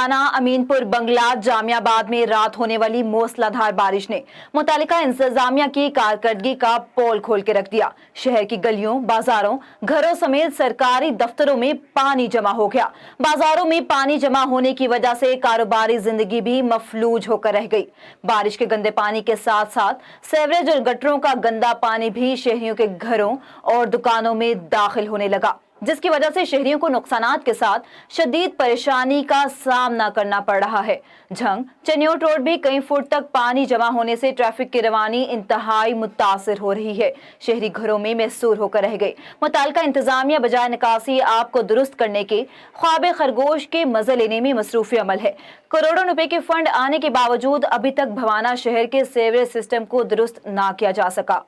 मुल्ताना, अमीनपुर, बंगला, जामियाबाद में रात होने वाली मूसलाधार बारिश ने मुतालिका इंतजामिया की कारकर्दगी का पोल खोल के रख दिया। शहर की गलियों, बाजारों, घरों समेत सरकारी दफ्तरों में पानी जमा हो गया। बाजारों में पानी जमा होने की वजह से कारोबारी जिंदगी भी मफलूज होकर रह गई। बारिश के गंदे पानी के साथ साथ सेवरेज और गटरों का गंदा पानी भी शहरियों के घरों और दुकानों में दाखिल होने लगा, जिसकी वजह से शहरियों को नुकसानात के साथ शदीद परेशानी का सामना करना पड़ रहा है। झंग चनियोट रोड भी कई फुट तक पानी जमा होने से ट्रैफिक की रवानी इंतहाई मुतासिर हो रही है। शहरी घरों में महसूर होकर रह गई। मुतालिका इंतजामिया बजाय निकासी आप को दुरुस्त करने के ख्वाब खरगोश के मजे लेने में मसरूफी अमल है। करोड़ों रुपए के फंड आने के बावजूद अभी तक भवाना शहर के सीवरेज सिस्टम को दुरुस्त ना किया जा सका।